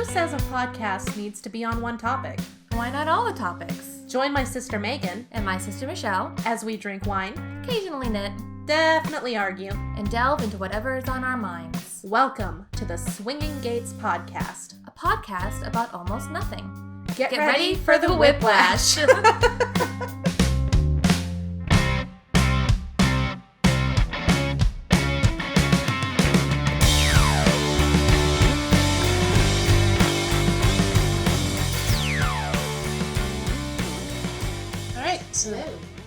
says a podcast needs to be on one topic? Why not all the topics? Join my sister Megan And my sister Michelle, as we drink wine, occasionally knit, definitely argue, and delve into whatever is on our minds. Welcome to the Swinging Gates Podcast. A podcast about almost nothing. Get ready for the whiplash.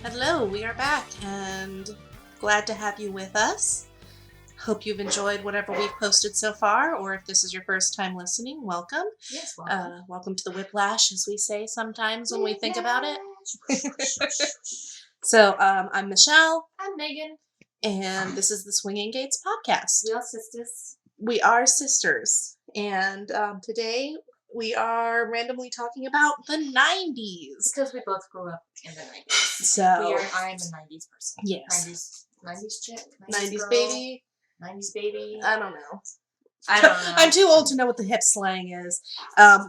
Hello, we are back and glad to have you with us. Hope you've enjoyed whatever we've posted so far, or if this is your first time listening, welcome. Yes, welcome. Welcome to the whiplash, as we say sometimes when we think about it. So, I'm Michelle. I'm Megan. And this is the Swinging Gates Podcast. We are sisters. We are sisters. And today we are randomly talking about the 90s. Because we both grew up in the 90s. So I'm a 90s person. Yes. 90s chick. 90s girl, baby. 90s baby. I don't know. I don't know. I'm too old to know what the hip slang is.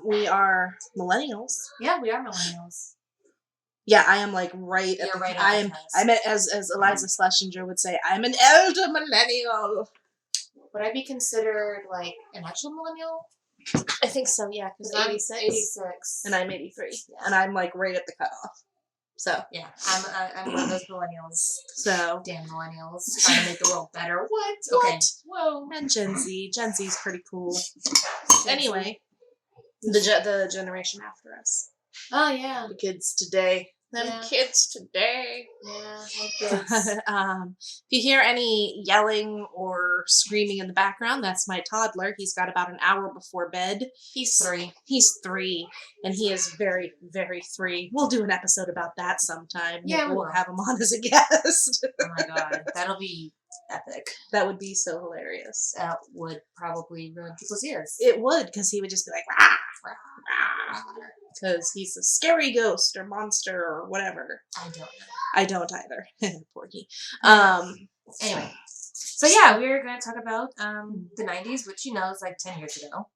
We are millennials. Yeah, we are millennials. Yeah, I am like right at You're the right at I the am cusp. I'm as Eliza Schlesinger would say, I'm an elder millennial. Would I be considered like an actual millennial? I think so, yeah, because I'm 86. and I'm 83. Yeah. And I'm like right at the cutoff. So Yeah, I'm one of those millennials. So Damn millennials. Trying to make the world better. What? Okay. Whoa. And Gen Z. Gen Z's pretty cool. Anyway, the generation after us. Oh, yeah. The kids today. Yeah. Kids today. Yeah, kids. If you hear any yelling or screaming in the background, that's my toddler. He's got about an hour before bed. He's 3. He's 3, and he is very, very 3. We'll do an episode about that sometime. Yeah, Maybe we we'll will. have him on as a guest. Oh my god. That'll be epic. That would be so hilarious. That would probably ruin people's ears. It would, because he would just be like, rah, rah, rah, because he's a scary ghost or monster or whatever. I don't know. I don't either. Porky. Anyway. So yeah, we're going to talk about the 90s, which you know is like 10 years ago.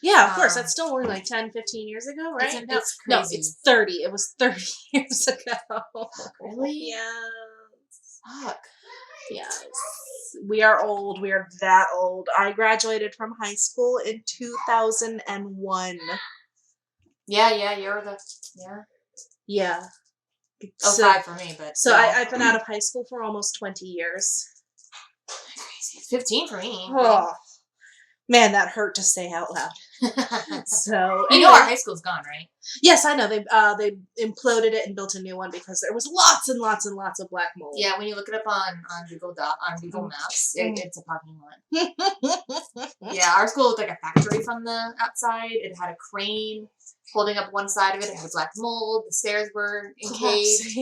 Yeah, of course. That's still only like 10, 15 years ago, right? It's No, crazy. it's 30. It was 30 years ago. Really? Yeah. Fuck. Yes. We are old. We are that old. I graduated from high school in 2001. Yeah, you're the... Yeah. Yeah. Oh, So, 5 for me, but... so yeah. I've been out of high school for almost 20 years. Crazy. 15 for me. Oh, man, that hurt to say out loud. So You know our high school's gone, right? yes, I know they imploded it and built a new one because there was lots and lots and lots of black mold. Yeah, when you look it up on Google Maps, it's a parking lot. Yeah, our school looked like a factory from the outside. It had a crane holding up one side of it. It had black mold. The stairs were encased.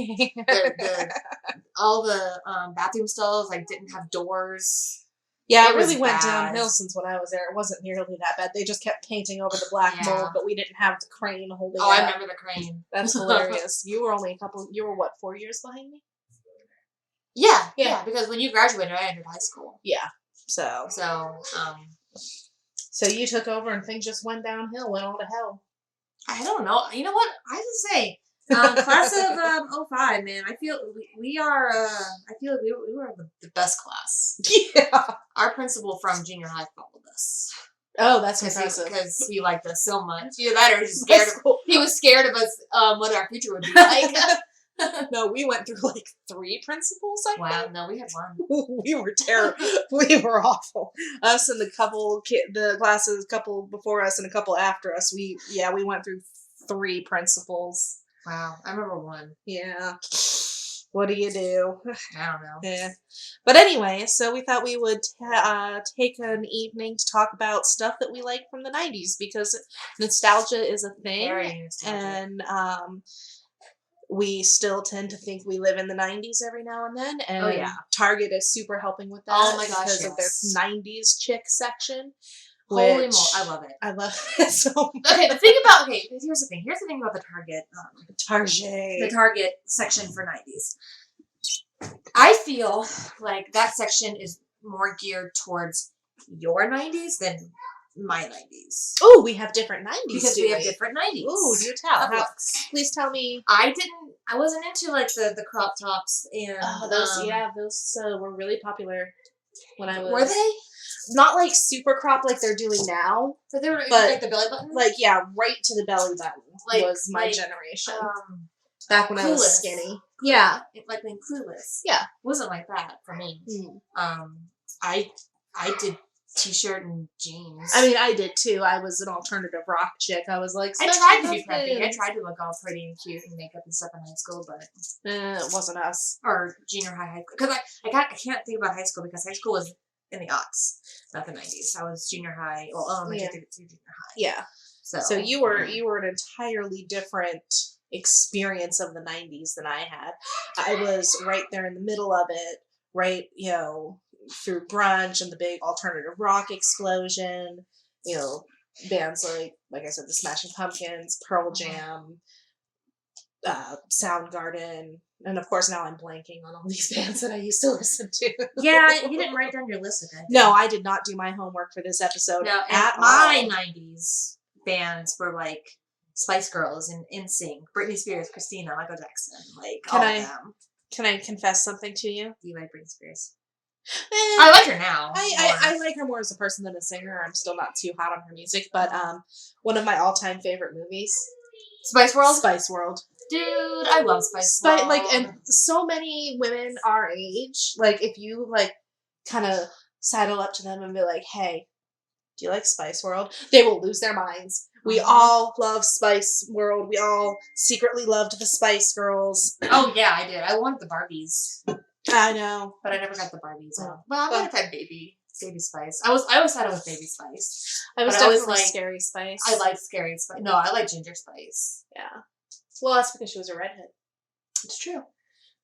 All the bathroom stalls didn't have doors. Yeah, It it was really went bad. downhill since when I was there. It wasn't nearly that bad. They just kept painting over the black Yeah. mold, but we didn't have the crane holding Oh, it I up. remember the crane. That's hilarious. You were only you were what, 4 years behind me? Yeah, because when you graduated, I entered high school. Yeah. So So, you took over and things just went downhill, went all to hell. I don't know. You know what? I have to say, class of 05, man, I feel we are, I feel like we were the best class. Yeah. Our principal from junior high followed us. Oh, that's impressive. Because he liked us so much. Either that or he was scared of us, what our future would be like. No, we went through like 3 principals, I Wow, think. no, we had one. We were terrible. We were awful. Us and the classes, couple before us and a couple after us, we went through 3 principals. Wow, I remember one. Yeah. What do you do? I don't know. Yeah. But anyway, so we thought we would take an evening to talk about stuff that we like from the 90s because nostalgia is a thing. Very nostalgic. And we still tend to think we live in the 90s every now and then. And Oh, yeah. Target is super helping with that. Oh my gosh, because of their yes. 90s chick section. Holy which moly, I love it. I love it so much. Okay, here's the thing. Here's the thing about the Target. The Target. Target section for 90s. I feel like that section is more geared towards your 90s than my 90s. Oh, we have different 90s. Because we have different 90s. Ooh, do tell. Please tell me. I wasn't into like the crop tops and those were really popular when I was. Were they? Not like super crop like they're doing now. But they were like the belly button? Like, right to the belly button was my generation. Back when I was skinny. Yeah. Like being Clueless. Yeah. It wasn't like that for me. I did t-shirt and jeans. I mean, I did too. I was an alternative rock chick. I was like, I tried to be preppy. I tried to look all pretty and cute and makeup and stuff in high school, but it wasn't us. Or junior high school. Because I can't think about high school because high school was in the aughts, not the 90s. I was junior high, elementary through junior high. Yeah. So you were an entirely different experience of the 90s than I had. I was right there in the middle of it, right, through grunge and the big alternative rock explosion, bands like I said, the Smashing Pumpkins, Pearl Jam, Soundgarden, and of course now I'm blanking on all these bands that I used to listen to. Yeah, you didn't write down your list of that. No, I did not do my homework for this episode. No, at my 90s bands were like Spice Girls and NSYNC, Britney Spears, Christina, Michael Jackson, all of them. Can I confess something to you? Do you like Britney Spears? I like her now. I like her more as a person than a singer. I'm still not too hot on her music, but one of my all-time favorite movies, Spice World. Spice World. Dude, I love Spice World. And so many women our age, if you kind of sidle up to them and be like, "Hey, do you like Spice World?" They will lose their minds. We all love Spice World. We all secretly loved the Spice Girls. Oh yeah, I did. I wanted the Barbies. I know, but I never got the Barbies. Well, I might have had Baby Spice. I always thought it was Baby Spice. I was definitely Scary Spice. I like Scary Spice. No, I like Ginger Spice. Yeah. Well, that's because she was a redhead. It's true.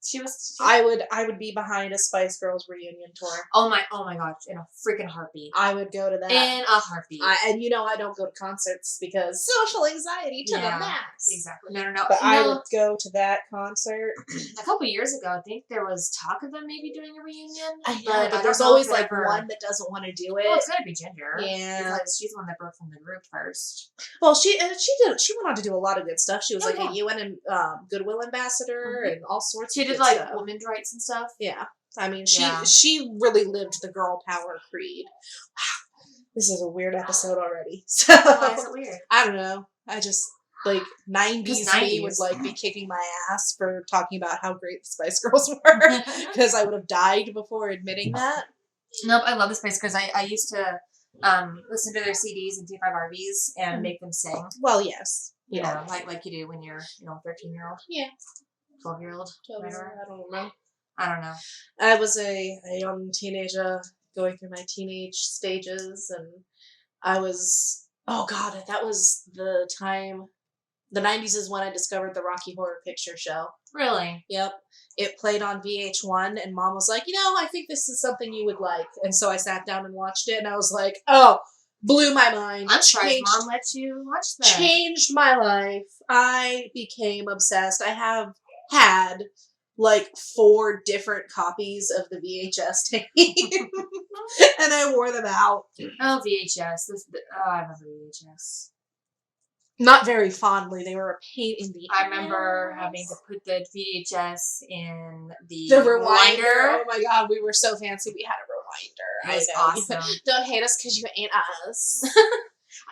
She was. I would be behind a Spice Girls reunion tour. Oh my gosh! In a freaking heartbeat. I would go to that. In a heartbeat. I don't go to concerts because social anxiety to the max. Exactly. No. But I would go to that concert. A couple years ago, I think there was talk of them maybe doing a reunion. But there's always one that doesn't want to do it. Well, it's gonna be Ginger. Yeah. Because she's the one that broke from the group first. Well, she went on to do a lot of good stuff. She was a UN and Goodwill ambassador and all sorts of like stuff. Women's rights and stuff. Yeah. I mean, she really lived the girl power creed. Wow. This is a weird episode already. So, why is it weird? I don't know. I just, 90s me would, be kicking my ass for talking about how great the Spice Girls were. Because I would have died before admitting that. Nope, I love the Spice Girls. I used to listen to their CDs and T5 Barbies and make them sing. Well, yes. Yeah, like you do when you're, 13-year-old. Yeah. 12-year-old. 12-year-old. I don't know. I don't know. I was a young teenager going through my teenage stages, and I was, that was the time, the 90s is when I discovered the Rocky Horror Picture Show. Really? Yep. It played on VH1, and Mom was like, I think this is something you would like. And so I sat down and watched it, and I was like, blew my mind. I'm surprised Mom let you watch that. Changed my life. I became obsessed. I have had 4 different copies of the VHS tape, and I wore them out. Oh, VHS! I remember VHS. Not very fondly. They were a pain in the I remember having to put the VHS in the rewinder. Oh my god, we were so fancy. We had a rewinder. It was awesome. Don't hate us because you ain't us.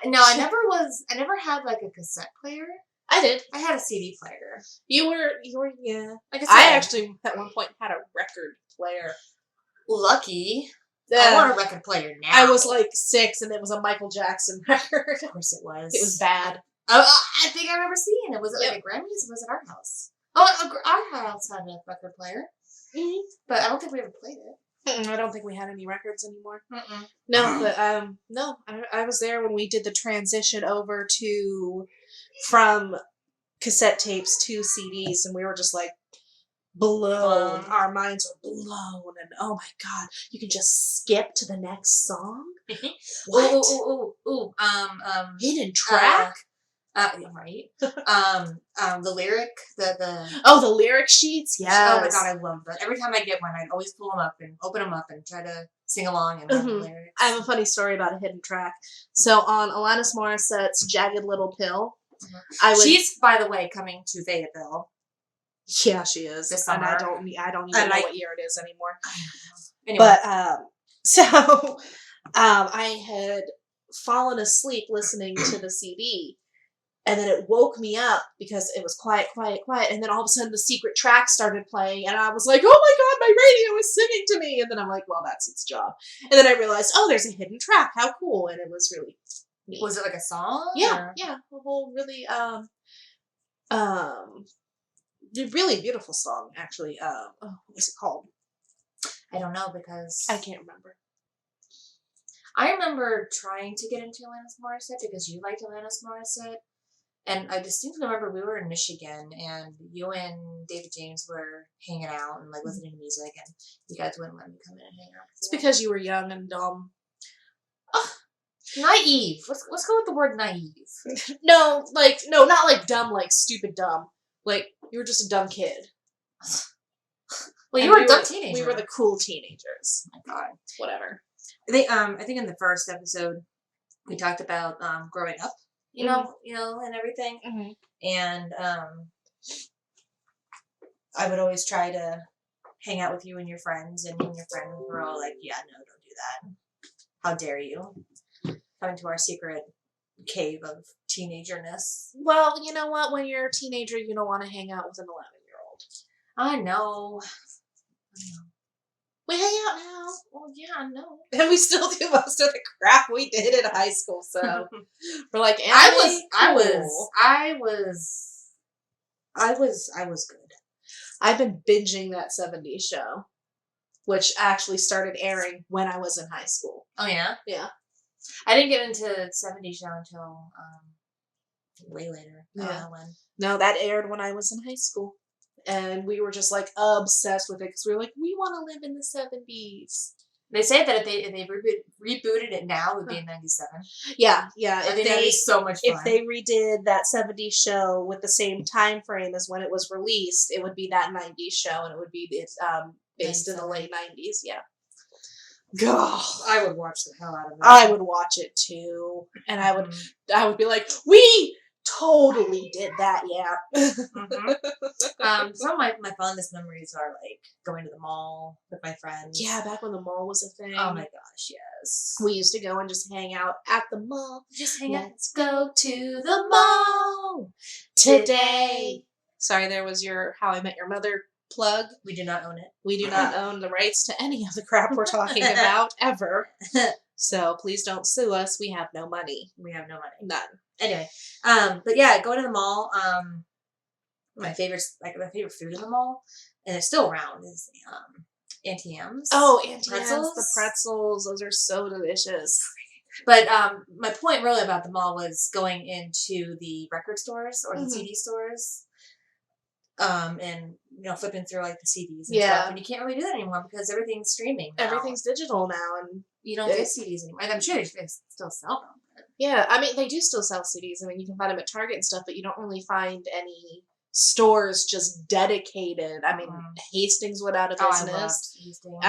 No, I never had a cassette player. I did. I had a CD player. You were, yeah. I actually, at one point, had a record player. Lucky. I want a record player now. I was 6, and it was a Michael Jackson record. Of course it was. It was bad. I think I remember seeing it. Was it a Grammys, or was it our house? Oh, our house had a record player. Mm-hmm. But I don't think we ever played it. I don't think we had any records anymore. Mm-mm. No, but no, I was there when we did the transition over from cassette tapes to CDs, and we were just blown. Our minds were blown, and oh my god, you can just skip to the next song. What? Ooh. Hidden track. Right. The lyric, the lyric sheets. Yes. Oh my god, I love that. Every time I get one, I'd always pull them up and open them up and try to sing along and learn the Mhm. lyrics. I have a funny story about a hidden track. So on Alanis Morissette's "Jagged Little Pill," I would. She's, by the way, coming to Fayetteville Yeah, she is, this and I summer. don't even I know like- what year it is anymore. Anyway, But so I had fallen asleep listening to the CD, and then it woke me up because it was quiet, and then all of a sudden the secret track started playing, and I was like, "Oh my god, my radio is singing to me!" And then I'm like, "Well, that's its job." And then I realized, "Oh, there's a hidden track. How cool!" And it was really neat. was it like a song? Yeah, or- yeah, a whole really really beautiful song actually. What was it called? I don't know because I can't remember. I remember trying to get into Alanis Morissette because you liked Alanis Morissette. And I distinctly remember we were in Michigan and you and David James were hanging out and like listening to music, and you guys wouldn't let me come in and hang out. It's because you were young and dumb. Naive. Let's go with the word naive. No, not like dumb, like stupid dumb. Like you were just a dumb kid. Well, And you were we a dumb teenager. We were the cool teenagers. Oh my God. Whatever. I think in the first episode we talked about growing up, you know, and everything. Mm-hmm. And I would always try to hang out with you and your friends, and you and your friends were all like, "Yeah, no, don't do that. How dare you come into our secret cave of teenagerness?" Well, you know what? When you're a teenager, you don't want to hang out with an 11-year-old. I know. We hang out now. Well, yeah, I know. And we still do most of the crap we did in high school, so we're like, I cool. was good. I've been binging that 70s show, which actually started airing when I was in high school. Oh yeah? Yeah. I didn't get into 70s show until way later. I don't Yeah. know when. No, that aired when I was in high school. And we were just like obsessed with it because we were like, we want to live in the 70s. They say that if they rebooted it now, it would be in 97. Yeah. I think that'd be so much fun. If they redid that 70s show with the same time frame as when it was released, it would be that 90s show, and it would be based in the late 90s. Yeah. God, I would watch the hell out of it. I would watch it too, and I would be like, we totally did that, yeah. Some of my fondest memories are like going to the mall with my friends. Yeah, back when the mall was a thing. Oh my gosh, yes. We used to go and just hang out at the mall. Just hang out. Let's go to the mall today. Sorry, there was your How I Met Your Mother plug. We do not own it. We do not own the rights to any of the crap we're talking about, ever. So please don't sue us. We have no money. We have no money. None. Anyway, but yeah, going to the mall, my favorite food in the mall, and it's still around, is Auntie M's. Oh, Auntie pretzels. M's, the pretzels, those are so delicious. But my point really about the mall was going into the record stores or the CD stores, and flipping through like the CDs and stuff. And you can't really do that anymore because everything's streaming now. Everything's digital now, and you don't get CDs anymore. And I'm sure they still sell them. Yeah, I mean, they do still sell CDs. I mean, you can find them at Target and stuff, but you don't really find any stores just dedicated. I mean, Hastings went out of business. I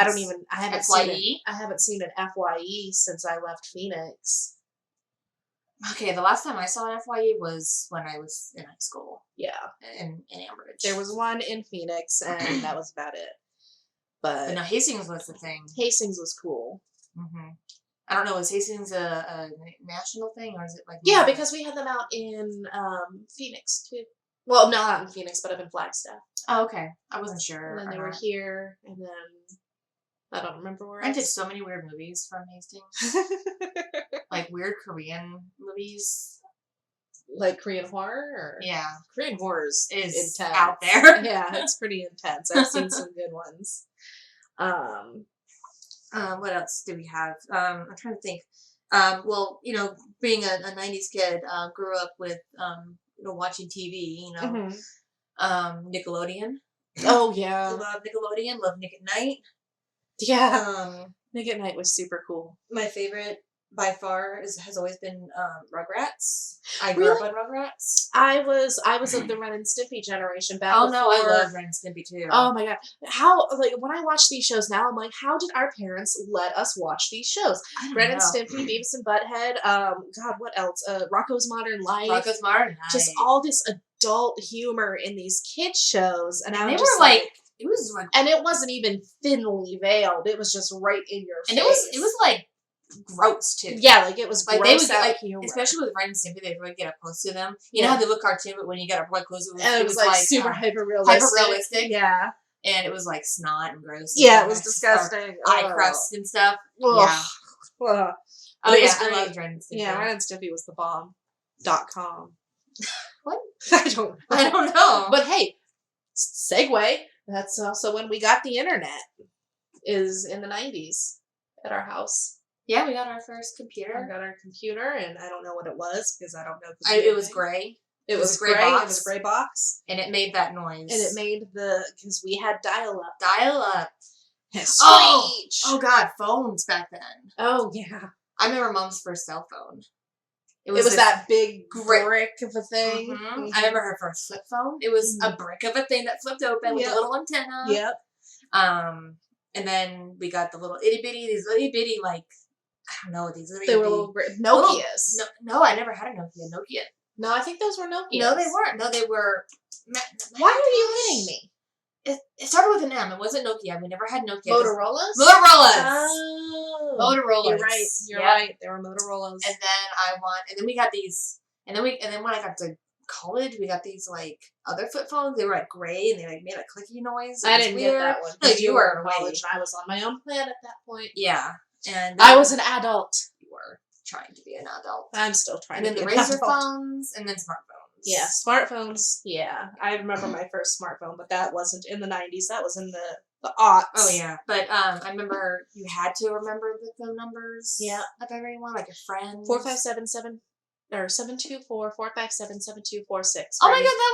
haven't seen an FYE since I left Phoenix. Okay, the last time I saw an FYE was when I was in high school. Yeah. In Ambridge. There was one in Phoenix, and that was about it. But no, Hastings was the thing. Hastings was cool. Mm-hmm. I don't know, is Hastings a national thing, or is it like... Yeah, because we had them out in Phoenix, too. Well, not in Phoenix, but up in Flagstaff. Oh, okay. I wasn't sure. And then they were here, and then... I don't remember where I did so many weird movies from Hastings. Like weird Korean movies. Like Korean horror? Or? Yeah. Korean horror is intense. Out there. Yeah, it's pretty intense. I've seen some good ones. What else do we have? I'm trying to think. Well, being a 90s kid, grew up with, watching TV, Nickelodeon. Oh, yeah. Love Nickelodeon. Love Nick at Night. Yeah. Nick at Night was super cool. My favorite by far has always been Rugrats. I grew up on Rugrats. I was of the Ren and Stimpy generation back Oh before. no, I love Ren and Stimpy too. Oh my god. How, like, when I watch these shows now, I'm like, how did our parents let us watch these shows? Ren and Stimpy, Beavis and Butthead, God, what else? Rocko's Modern Life. Rocko's Modern Life. Just all this adult humor in these kids shows. And they I'm were just like, it was like, and it wasn't even thinly veiled. It was just right in your face. And it was like gross too. Yeah, like it was like gross they would out humor. Especially with Ren and Stimpy, they'd really get up close to them. You know how they look cartoon, but when you get up right close, it was like super hyper realistic. Yeah, and it was like snot and gross. Yeah, it was disgusting. Eye crust and stuff. Ugh. Yeah. Ugh. Oh yeah, I loved Ren and Stimpy. Yeah, Ren and Stimpy was the bomb.com. What? I don't know. But hey, segue. That's also when we got the internet. Is in the 90s at our house. Yeah, we got our first computer. I got our computer, and I don't know what it was because I don't know. It was gray. It was gray. It was a gray box, and it made that noise. And it made because we had dial-up. Oh God, phones back then. Oh yeah, I remember Mom's first cell phone. It was that big brick of a thing. Mm-hmm. Mm-hmm. I remember her first flip phone. It was a brick of a thing that flipped open with a little antenna. Yep. And then we got these itty bitty, like, I don't know, these little. They were little Nokias. No, I never had a Nokia. No, I think those were Nokias. No, they weren't. No, they were. Why are you hitting me? It started with an M. It wasn't Nokia. We never had Nokia. Motorola's? Oh. Motorola's. You're right. You're right. They were Motorola's. And then we got these, and then when I got to college, we got these like other flip phones. They were like gray and they like made a clicky noise. I didn't get that one. No, you were in college and I was on my own plan at that point. Yeah. And I was an adult. You were trying to be an adult. I'm still trying to be an adult. And then the Razor phones and then smartphones. Yeah, smartphones. Yeah, I remember my first smartphone, but that wasn't in the 90s. That was in the aughts. Oh yeah, but I remember you had to remember the phone numbers. Yeah, of everyone, like your friends. 4577 or 724-457-7246. Oh my God, that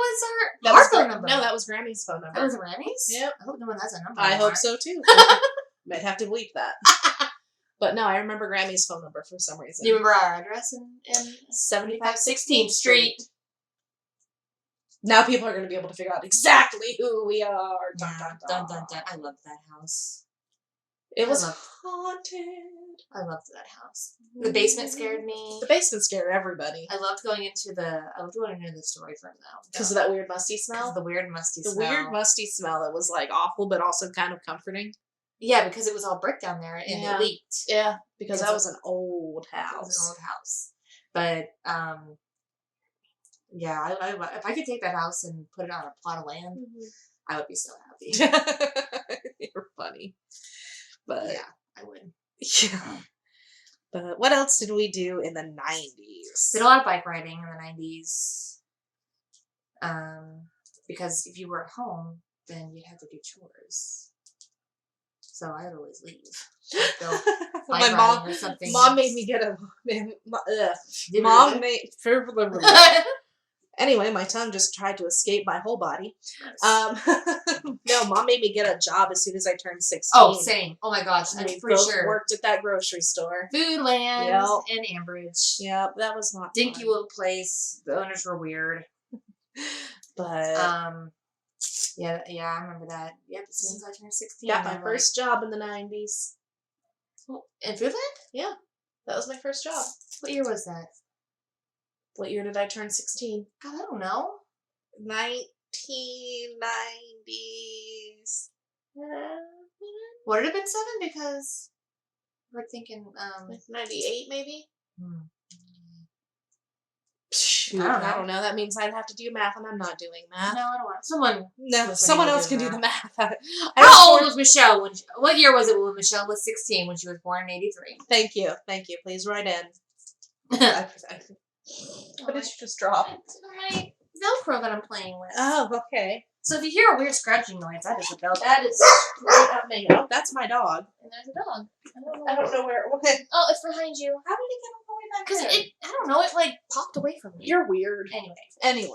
was our phone number. No, that was Grammy's phone number. That was Grammy's? Yep. I hope no one has a number. I hope so too. Might have to bleep that. But no, I remember Grammy's phone number for some reason. Do you remember our address in 75 16th Street? Now people are going to be able to figure out exactly who we are. Dun, dun, dun, dun. I loved that house. It was haunted. I loved that house. The basement scared me. The basement scared everybody. I loved going into the story room though. Because of that weird musty smell? The weird musty smell. The weird musty smell that was like awful but also kind of comforting. Yeah, because it was all brick down there and it leaked. Yeah, because that was an old house. It was an old house. But yeah, if I could take that house and put it on a plot of land, I would be so happy. You're funny. But yeah, I would. Yeah. But what else did we do in the 90s? Did a lot of bike riding in the 90s. Because if you were at home, then you'd have to do chores. So I would always leave. My mom made me get a mom made anyway, my tongue just tried to escape my whole body. No, Mom made me get a job as soon as I turned 16. Oh, same. Oh my gosh, I'm we pretty both sure. Worked at that grocery store. Foodland in Ambridge. Yep, that was not dinky fun. little place. The owners were weird. But yeah, I remember that. Yep, as soon as I turned 16. Got my first job in the 90s. In Foodland? Yeah, that was my first job. What year was that? What year did I turn 16? God, I don't know. 1990s. Would it have been 7? Because we're thinking, 98 maybe? I don't know. That means I'd have to do math, and I'm not doing math. No, I don't want someone else can do the math. How old was Michelle? What year was it when Michelle was 16 when she was born in 83? Thank you. Please write in. What did you just drop? My Velcro that I'm playing with. Oh, okay. So if you hear a weird scratching noise, that is a Velcro. That is straight up me. Oh, that's my dog. And there's a dog. I don't know where it went. Oh, it's behind you. How did it get all the way back there? Because I don't know, it like popped away from me. You're weird. Anyway.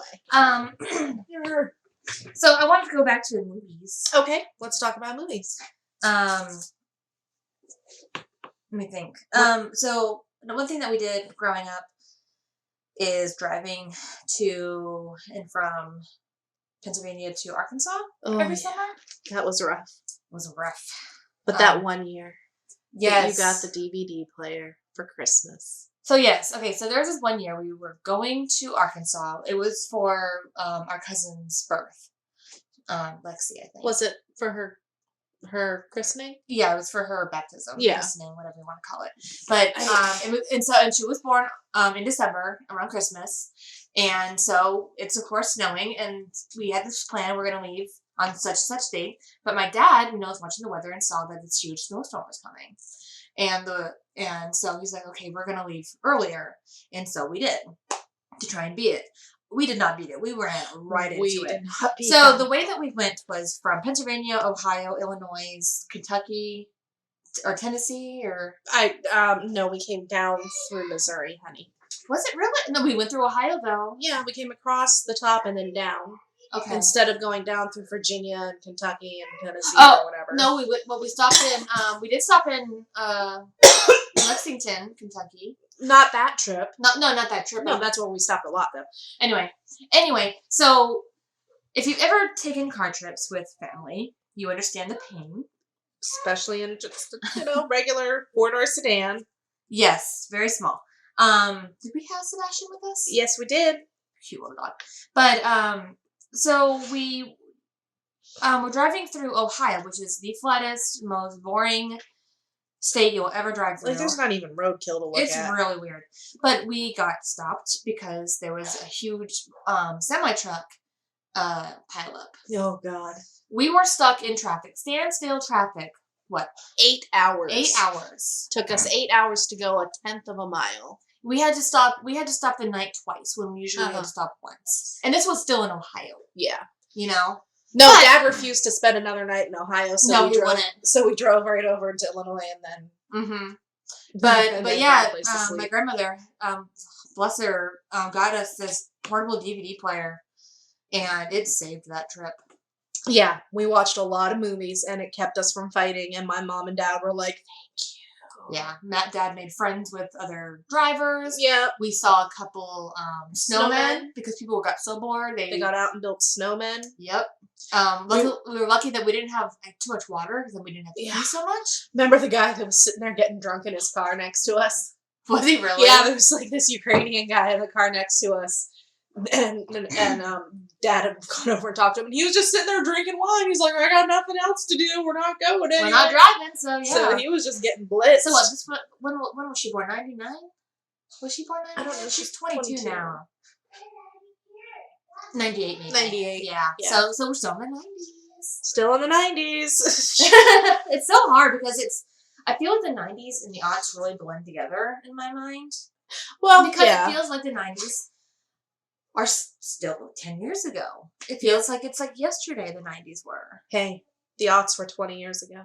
So I wanted to go back to the movies. Okay, let's talk about movies. Let me think. So the one thing that we did growing up is driving to and from Pennsylvania to Arkansas every summer. That was rough. It was rough. But that one year, yes, you got the DVD player for Christmas. So yes, okay. So there was this one year we were going to Arkansas. It was for our cousin's birth, Lexi, I think. Was it for her christening? Yeah, it was for her baptism, christening, whatever you want to call it. But and she was born in December around Christmas, and so it's of course snowing, and we had this plan: we're gonna leave on such and such date. But my dad, who knows much in the weather, and saw that this huge snowstorm was coming, and so he's like, okay, we're gonna leave earlier, and so we did to try and beat it. We did not beat it. We ran right into it. So the way that we went was from Pennsylvania, Ohio, Illinois, Kentucky, or Tennessee, or no, we came down through Missouri, honey. Was it really? No, we went through Ohio though. Yeah, we came across the top and then down. Okay. Instead of going down through Virginia and Kentucky and Tennessee or whatever. No, we went. Well, we stopped in. We did stop in Lexington, Kentucky. Not that trip. Not that trip. No, that's where we stopped a lot though. Anyway, so if you've ever taken car trips with family, you understand the pain. Especially in just regular 4-door sedan. Yes, very small. Did we have Sebastian with us? Yes, we did. Cute little dog. But so we we're driving through Ohio, which is the flattest, most boring state you'll ever drive through. Like, there's not even roadkill to look at. It's really weird. But we got stopped because there was a huge semi-truck pileup. Oh, God. We were stuck in traffic. Standstill traffic. What? 8 hours. 8 hours. Took us 8 hours to go 1/10 of a mile. We had to stop the night twice when we usually had to stop once. And this was still in Ohio. Yeah. You know? No, Dad refused to spend another night in Ohio, so we drove. So we drove right over to Illinois and then. Mm-hmm. But yeah, my grandmother, bless her, got us this portable DVD player, and it saved that trip. Yeah, we watched a lot of movies, and it kept us from fighting. And my mom and dad were like, "Thank you." Yeah, Dad made friends with other drivers. Yeah, we saw a couple snowmen because people got so bored. They got out and built snowmen. Yep. We were lucky that we didn't have too much water because then we didn't have to pee so much. Remember the guy that was sitting there getting drunk in his car next to us? Was he really? Yeah, there was like this Ukrainian guy in the car next to us. And Dad had gone over and talked to him, and he was just sitting there drinking wine. He's like, I got nothing else to do. We're not going anywhere. We're not driving, so yeah. So he was just getting blitzed. So what? When was she born? 99? Was she born 99? I don't know. She's 22 now. 98 maybe. 98. Yeah. So we're still in the 90s. Still in the 90s. It's so hard because I feel like the 90s and the aughts really blend together in my mind. Well, because it feels like the 90s are still 10 years ago. It feels like it's like yesterday the 90s were. Hey, the aughts were 20 years ago.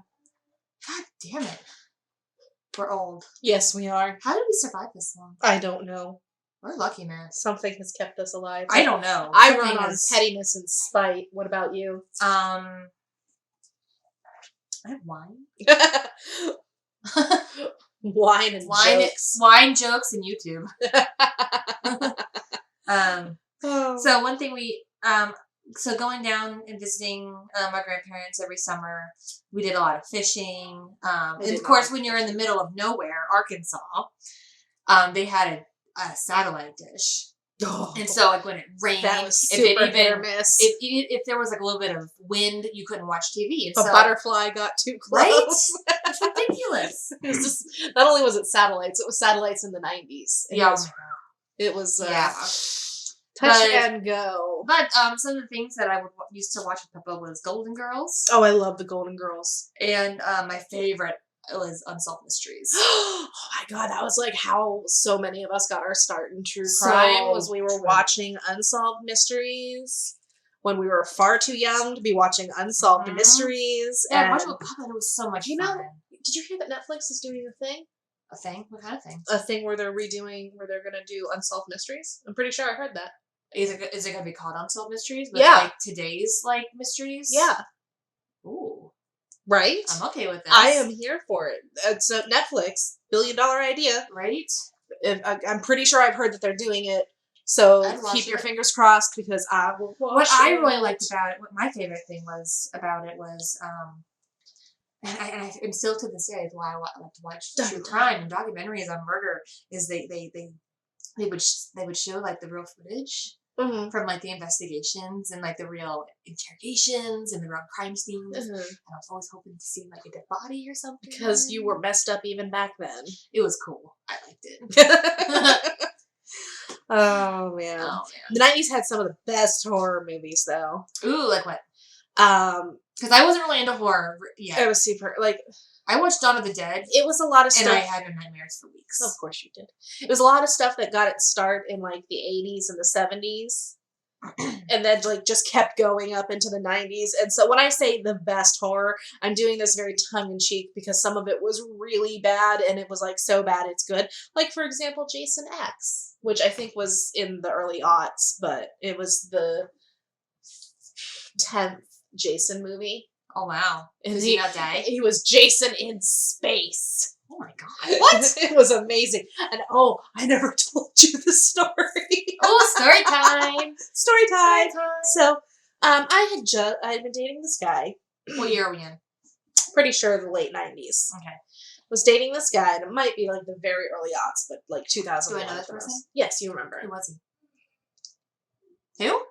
God damn it. We're old. Yes, we are. How did we survive this long? I don't know. We're lucky, man. Something has kept us alive. I don't know. I run on pettiness and spite. What about you? I have wine. Wine and jokes. Wine, jokes, and YouTube. So one thing so going down and visiting my grandparents every summer, we did a lot of fishing. And of course, when you're in the middle of nowhere, Arkansas, they had a satellite dish. Oh, and so like when it rained, that was super hit or miss. If there was like a little bit of wind, you couldn't watch TV. And a butterfly got too close. Right? It's ridiculous. It was just, not only was it satellites, it was satellites in the 90s. It was touch and go. But some of the things that I used to watch with Papa was Golden Girls. Oh, I love the Golden Girls. And my favorite was Unsolved Mysteries. Oh my God, that was like how so many of us got our start in true crime. Was we were watching Unsolved Mysteries when we were far too young to be watching Unsolved Mysteries. Yeah, and watching with Papa, it was so much fun. Did you hear that Netflix is doing a thing? A thing? What kind of thing? A thing where they're going to do Unsolved Mysteries. I'm pretty sure I heard that. Is it going to be called Unsolved Mysteries? But yeah. Like today's like mysteries? Yeah. Ooh. Right? I'm okay with this. I am here for it. So Netflix, $1 billion idea. Right? I'm pretty sure I've heard that they're doing it. So I'd watch keep your it. fingers crossed because I will watch What I it. really liked about it, what my favorite thing was about it was, and still to this day is why I like to watch true crime and documentaries on murder, is they would show like the real footage from like the investigations and like the real interrogations and the real crime scenes. And I was always hoping to see like a dead body or something. Because you were messed up even back then. It was cool. I liked it. Oh man. The 90s had some of the best horror movies though. Ooh, like what? Because I wasn't really into horror yet. It was super, like... I watched Dawn of the Dead. It was a lot of stuff. And I had nightmares for weeks. Of course you did. It was a lot of stuff that got its start in like the 80s and the 70s. And then like just kept going up into the 90s. And so when I say the best horror, I'm doing this very tongue-in-cheek because some of it was really bad and it was like so bad it's good. Like for example, Jason X, which I think was in the early aughts, but it was the 10th Jason movie. Oh wow! And he not die? He was Jason in space. Oh my god! What? It was amazing. And I never told you the story. Oh, story time! Story time. So, I had been dating this guy. What year are we in? Pretty sure the late 90s. Okay. Was dating this guy, and it might be like the very early aughts, but like 2001. Do I know this person? Yes, you remember. Who was he? Who?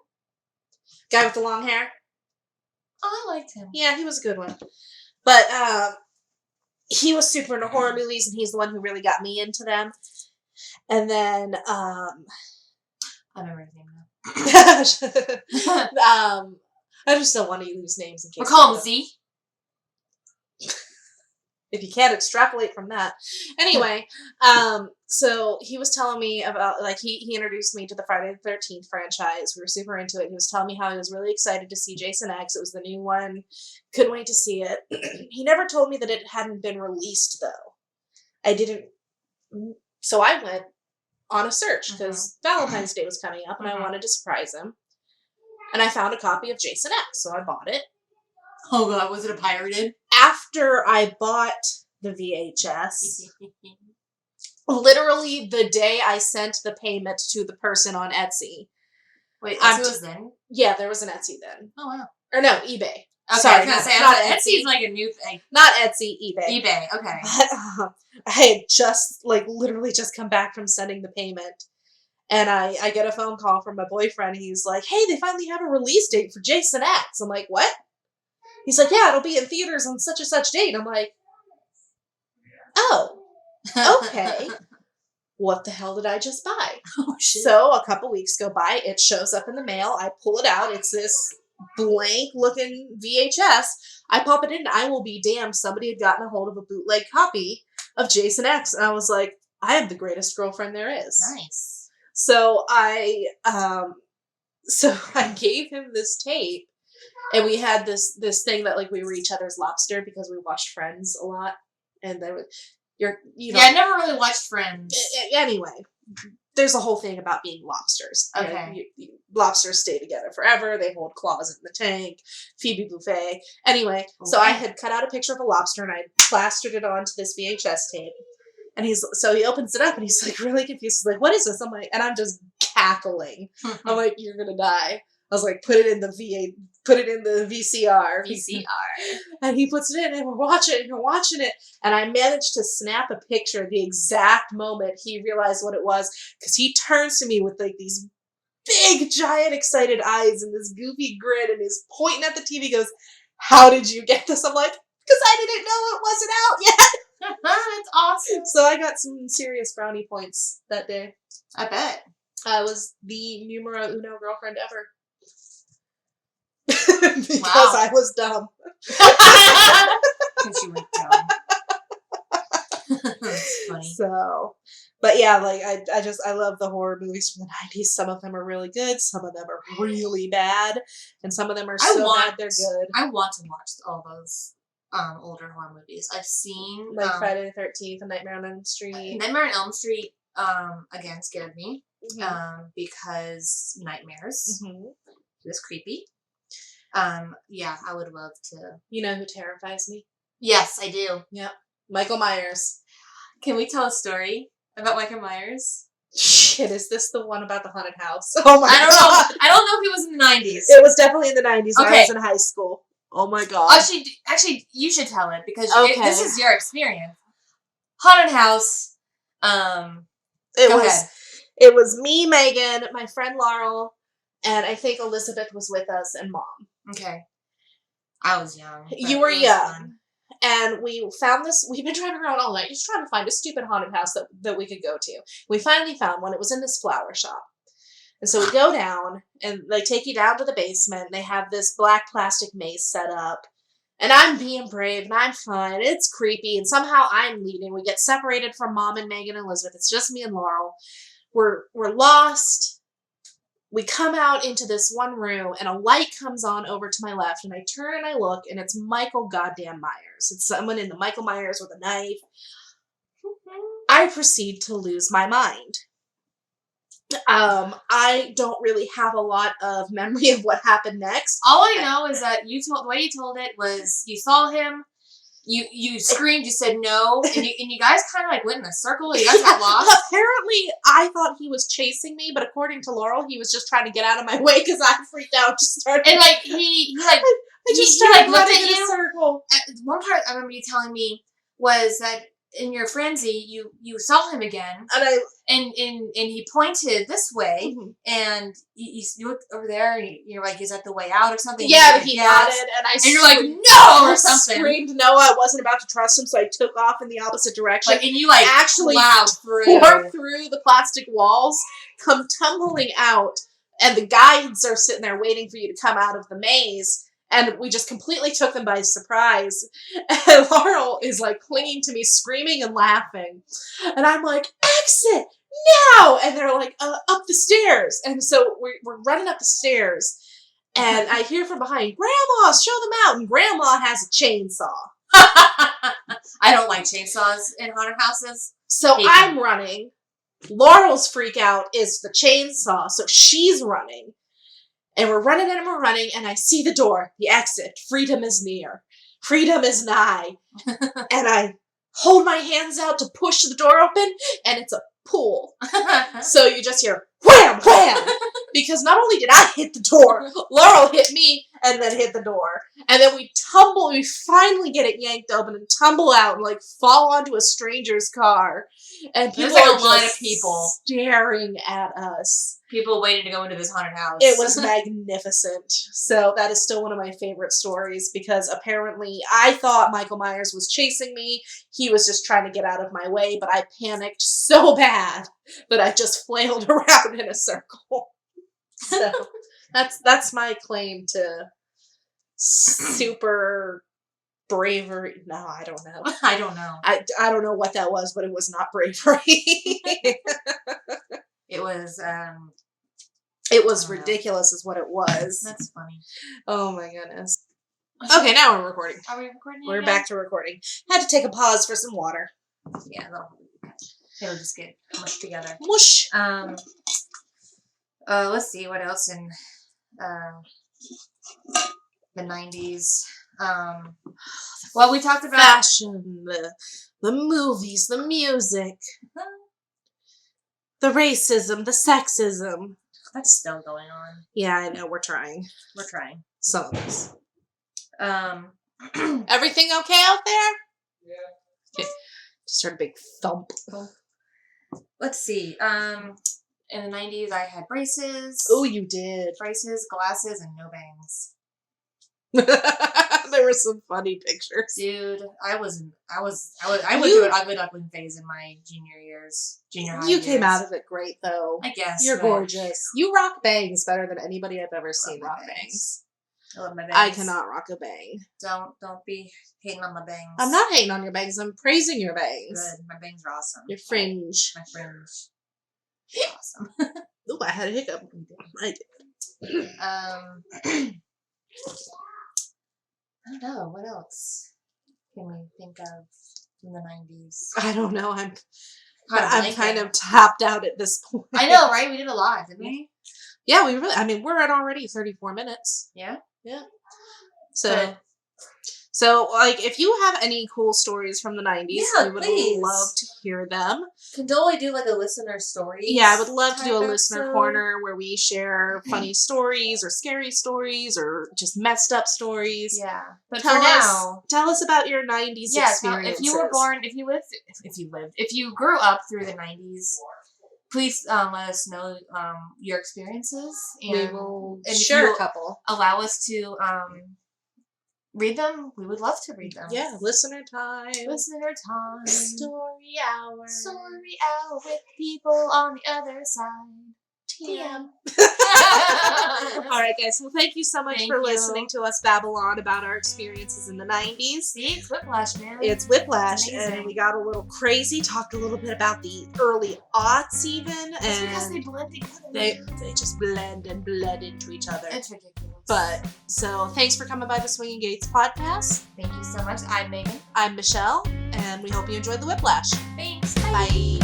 Guy with the long hair. Oh, I liked him. Yeah, he was a good one. But he was super into horror movies, and he's the one who really got me into them. And then I remember his name now. I just don't want to use names in case. We'll call him Z. If you can't extrapolate from that. Anyway, so he was telling me about, like, he introduced me to the Friday the 13th franchise. We were super into it. He was telling me how he was really excited to see Jason X. It was the new one. Couldn't wait to see it. He never told me that it hadn't been released, though. I didn't. So I went on a search because Valentine's Day was coming up and I wanted to surprise him. And I found a copy of Jason X, so I bought it. Oh god, was it a pirated? After I bought the VHS, literally the day I sent the payment to the person on Etsy. Wait, Etsy was then? Yeah, there was an Etsy then. Oh wow. Or no, eBay. Okay, sorry, I was gonna say, not Etsy's like a new thing. Not Etsy, eBay. eBay, okay. But, I had just, literally just come back from sending the payment. And I get a phone call from my boyfriend. He's like, hey, they finally have a release date for Jason X. I'm like, what? He's like, yeah, it'll be in theaters on such and such date. I'm like, oh, okay. What the hell did I just buy? Oh, shit. So a couple weeks go by. It shows up in the mail. I pull it out. It's this blank-looking VHS. I pop it in. I will be damned. Somebody had gotten a hold of a bootleg copy of Jason X. And I was like, I am the greatest girlfriend there is. Nice. So I gave him this tape. And we had this thing that like we were each other's lobster because we watched Friends a lot, and then yeah, I never really watched Friends. Anyway, there's a whole thing about being lobsters. Okay, lobsters stay together forever. They hold claws in the tank. Phoebe Buffet. Anyway, so I had cut out a picture of a lobster and I plastered it onto this VHS tape. And he opens it up and he's like really confused. He's like, "What is this?" I'm like, and I'm just cackling. I'm like, "You're gonna die." I was like, put it in the VCR. And he puts it in and we're watching it. And I managed to snap a picture the exact moment he realized what it was. Because he turns to me with like these big, giant, excited eyes and this goofy grin and is pointing at the TV, goes, "How did you get this?" I'm like, because I didn't know it wasn't out yet. That's awesome. So I got some serious brownie points that day. I bet. I was the numero uno girlfriend ever. Because I was dumb. Because you were dumb. That's funny. So, but yeah, like I love the horror movies from the 90s. Some of them are really good. Some of them are really bad. And some of them are so bad they're good. I want to watch all those older horror movies. I've seen like Friday the 13th and Nightmare on Elm Street. Nightmare on Elm Street again scared me. Because nightmares. It was creepy. Yeah, I would love to. You know who terrifies me? Yes, I do. Yep. Michael Myers. Can we tell a story about Michael Myers? Shit, is this the one about the haunted house? Oh my I don't god. know. I don't know if he was in the 90s. It was definitely in the 90s when I Okay. was in high school. Oh my god. Actually, you should tell it because Okay. this is your experience. Haunted house. It was me, Megan, my friend Laurel, and I think Elizabeth was with us, and Mom. Okay. I was young. You were young. Fun. And we found this. We've been driving around all night just trying to find a stupid haunted house that we could go to. We finally found one. It was in this flower shop. And so we go down, and they take you down to the basement. They have this black plastic maze set up. And I'm being brave, and I'm fine. It's creepy, and somehow I'm leading. We get separated from Mom and Megan and Elizabeth. It's just me and Laurel. We're lost. We come out into this one room, and a light comes on over to my left, and I turn and I look, and it's Michael goddamn Myers. It's someone in the Michael Myers with a knife. I proceed to lose my mind. I don't really have a lot of memory of what happened next. All I know is that the way you told it was you saw him, you screamed, you said no, and you guys kind of like went in a circle. You guys got lost. Apparently, I thought he was chasing me, but according to Laurel, he was just trying to get out of my way because I freaked out. Just started, and like he started looked at in you. A circle. One part I remember you telling me was that in your frenzy, you saw him again, and he pointed this way, mm-hmm. and you looked over there, and you're like, "Is that the way out or something?" Yeah, he nodded, and you're like, "No!" or something. Screamed no. I wasn't about to trust him, so I took off in the opposite direction. And you actually tore through the plastic walls, come tumbling out, and the guides are sitting there waiting for you to come out of the maze. And we just completely took them by surprise. And Laurel is like clinging to me, screaming and laughing. And I'm like, exit now! And they're like, up the stairs. And so we're running up the stairs. And I hear from behind, Grandma, show them out. And Grandma has a chainsaw. I don't like chainsaws in haunted houses. So I'm running. Laurel's freak out is the chainsaw. So she's running. And we're running and I see the door, the exit. Freedom is near. Freedom is nigh. And I hold my hands out to push the door open, and it's a pool. So you just hear wham, wham. Because not only did I hit the door, Laurel hit me and then hit the door. And then we finally get it yanked open and tumble out and like fall onto a stranger's car. And people There's like are a line of people staring at us. People waiting to go into this haunted house. It was magnificent. So that is still one of my favorite stories because apparently I thought Michael Myers was chasing me. He was just trying to get out of my way, but I panicked so bad that I just flailed around in a circle. So that's my claim to super bravery. No, I don't know. I don't know. I don't know what that was, but it was not bravery. It was ridiculous is what it was. That's funny. Oh my goodness. Okay, now we're recording. Are we recording? We're back to recording. Had to take a pause for some water. Yeah, it'll just get mushed together. Mush. Let's see what else in the 90s. Well, we talked about fashion, the movies, the music, the racism, the sexism. That's still going on. Yeah, I know. We're trying. Some of us. Everything okay out there? Yeah. Just heard a big thump. Let's see. In the 90s, I had braces. Oh, you did. Braces, glasses, and no bangs. There were some funny pictures. Dude, I went through an ugly duckling phase in my junior high You came out of it great, though. I guess. You're gorgeous. You rock bangs better than anybody I've ever seen rock bangs. I love my bangs. I cannot rock a bang. Don't be hating on my bangs. I'm not hating on your bangs. I'm praising your bangs. Good. My bangs are awesome. Your fringe. My fringe. Awesome. Ooh, I had a hiccup. I did. I don't know. What else can we think of from the 90s? I don't know. I'm I'm kind of tapped out at this point. I know, right? We did a lot, didn't we? Yeah, we're at already 34 minutes. Yeah? Yeah. So, like, if you have any cool stories from the 90s, we would please. love to hear them. Can totally do like a listener story. Yeah, I would love to do a listener episode. corner where we share funny stories or scary stories or just messed up stories. Yeah, but tell for us, now, tell us about your 90s experiences. If you were born, if you grew up through the 90s, please let us know your experiences, and we will and share if a couple. Allow us to read them. We would love to read them. Yeah, listener time. Listener time. Story hour. Story hour with people on the other side. TM. All right, guys. Well, thank you so much for listening to us babble on about our experiences in the 90s. See, it's Whiplash, man. It's Whiplash, and we got a little crazy. Talked a little bit about the early aughts, even. It's because they blend together. They just blend into each other. It's ridiculous. But, so, thanks for coming by the Swinging Gates podcast. Thank you so much. I'm Megan. I'm Michelle, and we hope you enjoyed the Whiplash. Thanks. Bye.